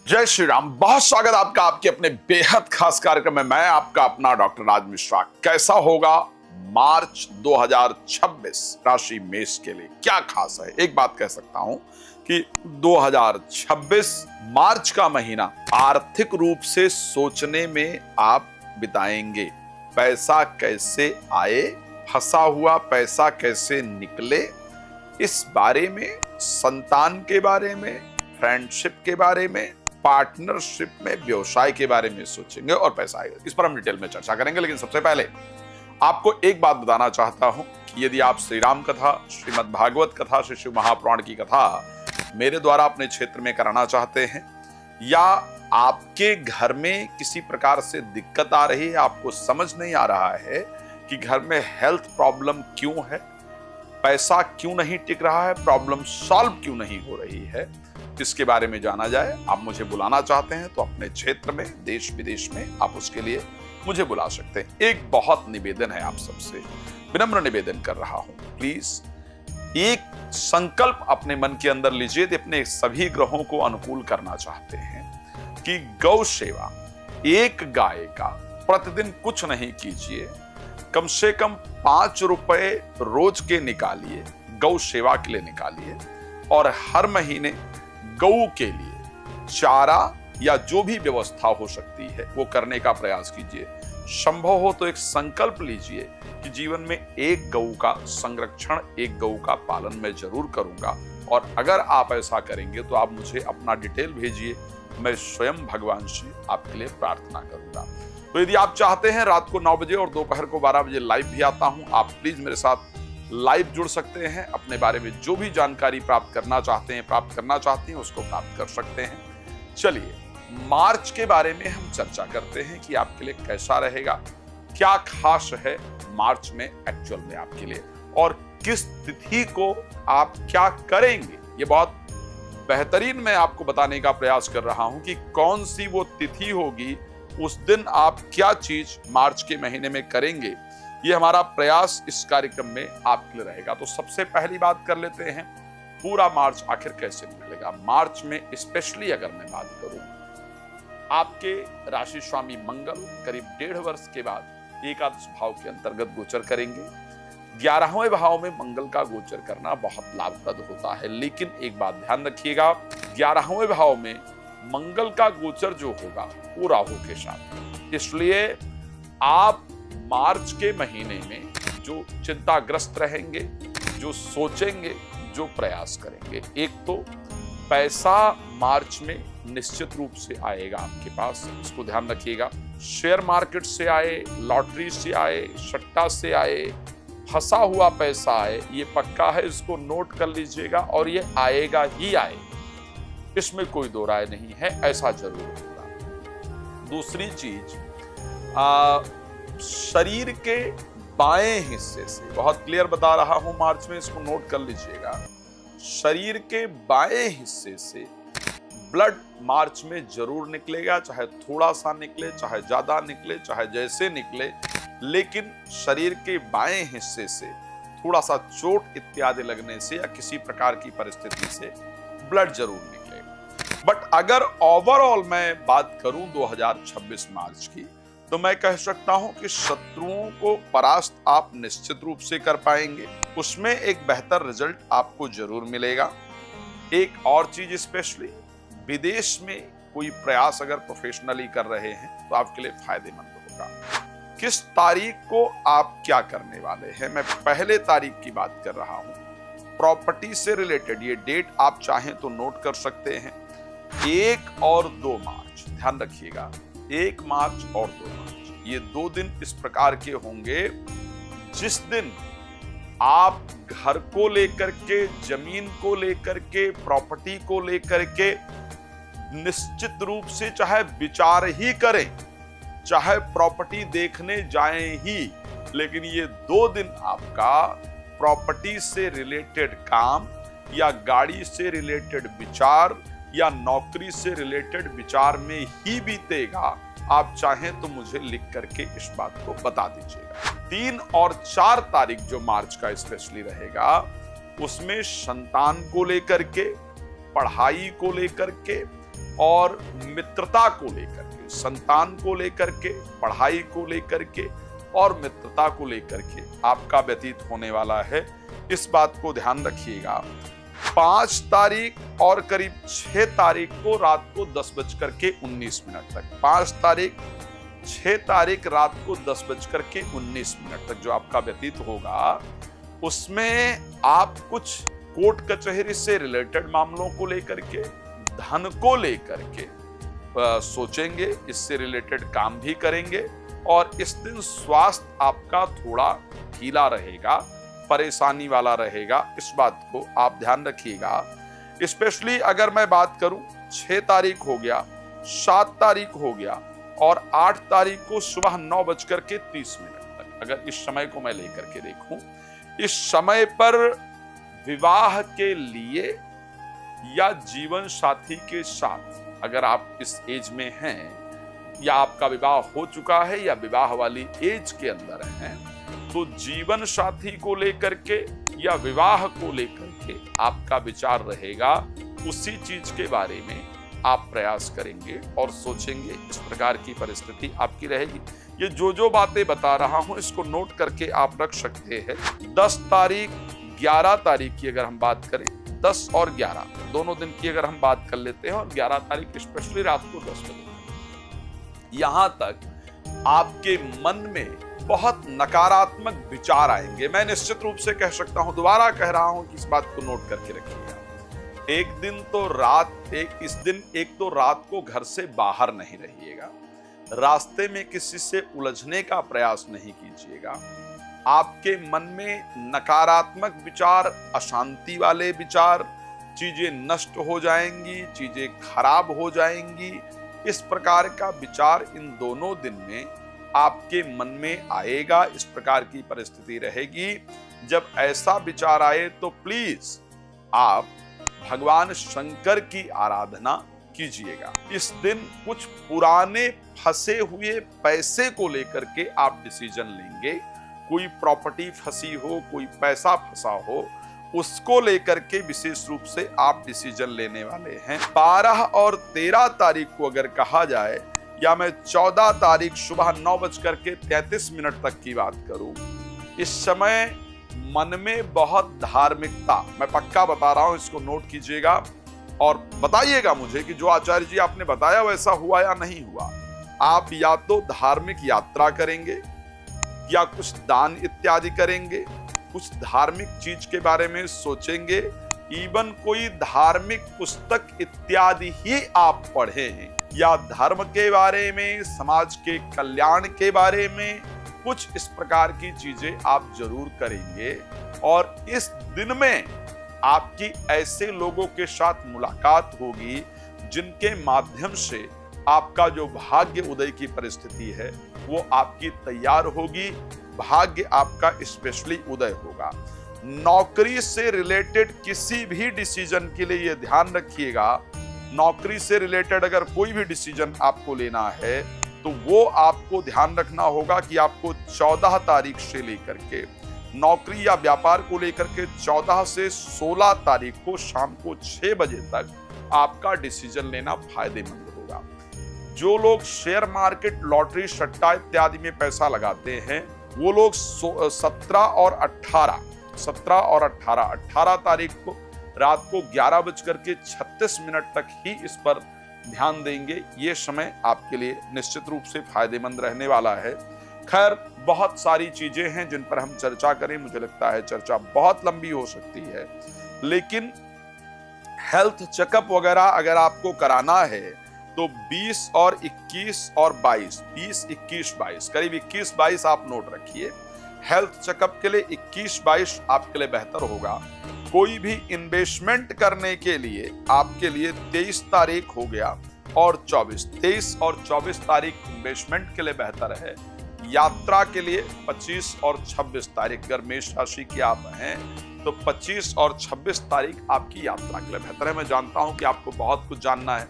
जय श्री राम। बहुत स्वागत आपका आपके अपने बेहद खास कार्यक्रम में। मैं आपका अपना डॉक्टर राज मिश्रा। कैसा होगा मार्च 2026 राशि मेष के लिए, क्या खास है? एक बात कह सकता हूं कि 2026 मार्च का महीना आर्थिक रूप से सोचने में आप बिताएंगे। पैसा कैसे आए, फंसा हुआ पैसा कैसे निकले, इस बारे में, संतान के बारे में, फ्रेंडशिप के बारे में, पार्टनरशिप में, व्यवसाय के बारे में सोचेंगे और पैसा आएगा। इस पर हम डिटेल में चर्चा करेंगे। लेकिन सबसे पहले आपको एक बात बताना चाहता हूं कि यदि आप श्री राम कथा, श्रीमद् भागवत कथा, श्री शिव महापुराण की कथा मेरे द्वारा अपने क्षेत्र में कराना चाहते हैं, या आपके घर में किसी प्रकार से दिक्कत आ रही है, आपको समझ नहीं आ रहा है कि घर में हेल्थ प्रॉब्लम क्यों है, पैसा क्यों नहीं टिक रहा है, प्रॉब्लम सॉल्व क्यों नहीं हो रही है, इसके बारे में जाना जाए, आप मुझे बुलाना चाहते हैं तो अपने क्षेत्र में, देश विदेश में आप उसके लिए मुझे बुला सकते हैं। एक बहुत निवेदन है आप सबसे, विनम्र निवेदन कर रहा हूं, प्लीज एक संकल्प अपने मन के अंदर लीजिए। अपने सभी ग्रहों को अनुकूल करना चाहते हैं कि गौ सेवा, एक गाय का प्रतिदिन कुछ नहीं कीजिए, कम से कम 5 रुपए रोज के निकालिए, गौ सेवा के लिए निकालिए, और हर महीने गऊ के लिए चारा या जो भी व्यवस्था हो सकती है वो करने का प्रयास कीजिए। संभव हो तो एक संकल्प लीजिए कि जीवन में एक गऊ का संरक्षण, एक गऊ का पालन मैं जरूर करूंगा। और अगर आप ऐसा करेंगे तो आप मुझे अपना डिटेल भेजिए, मैं स्वयं भगवान से आपके लिए प्रार्थना करूंगा। तो यदि आप चाहते हैं रात को 9 बजे और दोपहर को 12 बजे लाइव भी आता हूं, आप प्लीज मेरे साथ लाइव जुड़ सकते हैं। अपने बारे में जो भी जानकारी प्राप्त करना चाहते हैं उसको प्राप्त कर सकते हैं। चलिए मार्च के बारे में हम चर्चा करते हैं कि आपके लिए कैसा रहेगा, क्या खास है मार्च में एक्चुअल में आपके लिए, और किस तिथि को आप क्या करेंगे। ये बहुत बेहतरीन मैं आपको बताने का प्रयास कर रहा हूं कि कौन सी वो तिथि होगी, उस दिन आप क्या चीज मार्च के महीने में करेंगे। ये हमारा प्रयास इस कार्यक्रम में आपके लिए रहेगा। तो सबसे पहली बात कर लेते हैं, पूरा मार्च आखिर कैसे निकलेगा। मार्च में स्पेशली अगर मैं बात करूं, आपके राशि स्वामी मंगल करीब 1.5 वर्ष के बाद एकादश भाव के अंतर्गत गोचर करेंगे। 11वें भाव में मंगल का गोचर करना बहुत लाभप्रद होता है। लेकिन एक बात ध्यान रखिएगा, 11वें भाव में मंगल का गोचर जो होगा वो राहु के साथ, इसलिए आप मार्च के महीने में जो चिंताग्रस्त रहेंगे, जो सोचेंगे, जो प्रयास करेंगे, एक तो पैसा मार्च में निश्चित रूप से आएगा आपके पास, इसको ध्यान रखिएगा। शेयर मार्केट से आए, लॉटरी से आए, सट्टा से आए, फंसा हुआ पैसा आए, ये पक्का है, इसको नोट कर लीजिएगा, और ये आएगा ही आएगा, इसमें कोई दो राय नहीं है, ऐसा जरूर होगा। दूसरी चीज, शरीर के बाएं हिस्से से, बहुत क्लियर बता रहा हूं मार्च में, इसको नोट कर लीजिएगा, शरीर के बाएं हिस्से से ब्लड मार्च में जरूर निकलेगा, चाहे थोड़ा सा निकले, चाहे ज्यादा निकले, चाहे जैसे निकले, लेकिन शरीर के बाएं हिस्से से थोड़ा सा चोट इत्यादि लगने से या किसी प्रकार की परिस्थिति से ब्लड जरूर निकलेगा। बट अगर ओवरऑल मैं बात करूं 2026 मार्च की, तो मैं कह सकता हूं कि शत्रुओं को परास्त आप निश्चित रूप से कर पाएंगे, उसमें एक बेहतर रिजल्ट आपको जरूर मिलेगा। एक और चीज, स्पेशली विदेश में कोई प्रयास अगर प्रोफेशनली कर रहे हैं तो आपके लिए फायदेमंद होगा। किस तारीख को आप क्या करने वाले हैं, मैं पहले तारीख की बात कर रहा हूं। प्रॉपर्टी से रिलेटेड ये डेट आप चाहें तो नोट कर सकते हैं, 1 और 2 मार्च, ध्यान रखिएगा, 1 मार्च और 2 मार्च, ये 2 दिन इस प्रकार के होंगे जिस दिन आप घर को लेकर के, जमीन को लेकर के, प्रॉपर्टी को लेकर के निश्चित रूप से चाहे विचार ही करें, चाहे प्रॉपर्टी देखने जाएं ही, लेकिन ये 2 दिन आपका प्रॉपर्टी से रिलेटेड काम या गाड़ी से रिलेटेड विचार या नौकरी से रिलेटेड विचार में ही बीतेगा। आप चाहें तो मुझे लिख करके इस बात को बता दीजिएगा। 3 और 4 तारीख जो मार्च का स्पेशली रहेगा, उसमें संतान को लेकर के, पढ़ाई को लेकर के, और मित्रता को लेकर के, संतान को लेकर के, पढ़ाई को लेकर के और मित्रता को लेकर के आपका व्यतीत होने वाला है। इस बात को ध्यान रखिएगा। 5 तारीख और करीब 6 तारीख को रात को 10:19 तक, 5 तारीख 6 तारीख रात को 10:19 तक जो आपका व्यतीत होगा, उसमें आप कुछ कोर्ट कचहरी से रिलेटेड मामलों को लेकर के, धन को लेकर के सोचेंगे, इससे रिलेटेड काम भी करेंगे। और इस दिन स्वास्थ्य आपका थोड़ा ढीला रहेगा, परेशानी वाला रहेगा। इस बात को आप ध्यान रखिएगा। स्पेशली अगर मैं बात करूं, 6 तारीख हो गया, 7 तारीख हो गया और 8 तारीख को सुबह 9:30 तक, अगर इस समय को मैं लेकर के देखूं, इस समय पर विवाह के लिए या जीवन साथी के साथ, अगर आप इस एज में हैं या आपका विवाह हो चुका है या विवाह वाली एज के अंदर हैं, तो जीवन साथी को लेकर के या विवाह को लेकर के आपका विचार रहेगा। उसी चीज के बारे में आप प्रयास करेंगे और सोचेंगे। इस प्रकार की परिस्थिति आपकी रहेगी। ये जो बातें बता रहा हूं, इसको नोट करके आप रख सकते हैं। 10 तारीख 11 तारीख की अगर हम बात करें, 10 और 11 दोनों दिन की अगर हम बात कर लेते हैं, और 11 तारीख स्पेशली रात को 10 बजे, यहां तक आपके मन में बहुत नकारात्मक विचार आएंगे। मैं निश्चित रूप से कह सकता हूं, दोबारा कह रहा हूं कि इस बात को नोट करके रखिएगा। एक तो रात को घर से बाहर नहीं रहिएगा, रास्ते में किसी से उलझने का प्रयास नहीं कीजिएगा। आपके मन में नकारात्मक विचार, अशांति वाले विचार, चीजें नष्ट हो जाएंगी, चीजें खराब हो जाएंगी, इस प्रकार का विचार इन दोनों दिन में आपके मन में आएगा। इस प्रकार की परिस्थिति रहेगी। जब ऐसा विचार आए तो प्लीज आप भगवान शंकर की आराधना कीजिएगा। इस दिन कुछ पुराने फंसे हुए पैसे को लेकर के आप डिसीजन लेंगे। कोई प्रॉपर्टी फंसी हो, कोई पैसा फंसा हो, उसको लेकर के विशेष रूप से आप डिसीजन लेने वाले हैं। 12 और 13 तारीख को अगर कहा जाए, या मैं 14 तारीख सुबह 9:33 तक की बात करूं, इस समय मन में बहुत धार्मिकता, मैं पक्का बता रहा हूं, इसको नोट कीजिएगा और बताइएगा मुझे कि जो आचार्य जी आपने बताया वैसा हुआ या नहीं हुआ। आप या तो धार्मिक यात्रा करेंगे या कुछ दान इत्यादि करेंगे, कुछ धार्मिक चीज के बारे में सोचेंगे, इवन कोई धार्मिक पुस्तक इत्यादि ही आप पढ़ें, या धर्म के बारे में, समाज के कल्याण के बारे में कुछ इस प्रकार की चीजें आप जरूर करेंगे। और इस दिन में आपकी ऐसे लोगों के साथ मुलाकात होगी जिनके माध्यम से आपका जो भाग्य उदय की परिस्थिति है वो आपकी तैयार होगी, भाग्य आपका स्पेशली उदय होगा। नौकरी से रिलेटेड किसी भी डिसीजन के लिए ये ध्यान रखिएगा, नौकरी से रिलेटेड अगर कोई भी डिसीजन आपको लेना है तो वो आपको ध्यान रखना होगा कि आपको 14 तारीख से लेकर के, नौकरी या व्यापार को लेकर के 14 से 16 तारीख को शाम को 6 बजे तक आपका डिसीजन लेना फायदेमंद होगा। जो लोग शेयर मार्केट, लॉटरी, सट्टा इत्यादि में पैसा लगाते हैं, वो लोग 17 और 18 तारीख को रात को 11:36 तक ही इस पर ध्यान देंगे। ये समय आपके लिए निश्चित रूप से फायदेमंद रहने वाला है। खैर, बहुत सारी चीजें हैं जिन पर हम चर्चा करें, मुझे लगता है चर्चा बहुत लंबी हो सकती है, लेकिन हेल्थ चेकअप वगैरह अगर आपको कराना है तो 20 और 21 और 22, 20, 21, 22, करीब 21-22 आप नोट रखिए। हेल्थ चेकअप के लिए 21-22 आपके लिए बेहतर होगा। कोई भी इन्वेस्टमेंट करने के लिए आपके लिए 23 तारीख हो गया और 23 और 24 तारीख इन्वेस्टमेंट के लिए बेहतर है। यात्रा के लिए 25 और 26 तारीख, अगर मेष राशि की आप हैं तो 25 और 26 तारीख आपकी यात्रा के लिए बेहतर है। मैं जानता हूं कि आपको बहुत कुछ जानना है,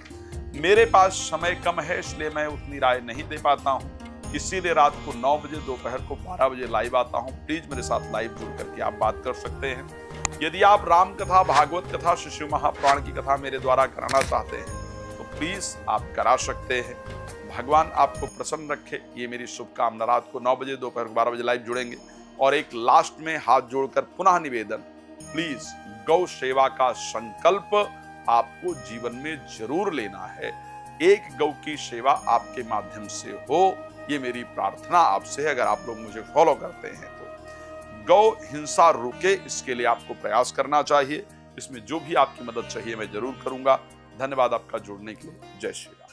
मेरे पास समय कम है इसलिए मैं उतनी राय नहीं दे पाता हूं, इसीलिए रात को 9 बजे, दोपहर को 12 बजे लाइव आता हूं। प्लीज मेरे साथ लाइव जुड़ करके आप बात कर सकते हैं। यदि आप राम कथा, भागवत कथा, शिशु महापुराण की कथा मेरे द्वारा कराना चाहते हैं तो प्लीज आप करा सकते हैं। भगवान आपको प्रसन्न रखे, ये मेरी शुभकामना। रात को 9 बजे, दोपहर 12 बजे लाइव जुड़ेंगे। और एक लास्ट में हाथ जोड़कर पुनः निवेदन, प्लीज गौ सेवा का संकल्प आपको जीवन में जरूर लेना है। एक गौ की सेवा आपके माध्यम से हो, ये मेरी प्रार्थना आपसे है। अगर आप लोग मुझे फॉलो करते हैं तो गौ हिंसा रुके, इसके लिए आपको प्रयास करना चाहिए। इसमें जो भी आपकी मदद चाहिए मैं जरूर करूंगा। धन्यवाद आपका जुड़ने के लिए। जय श्री राम।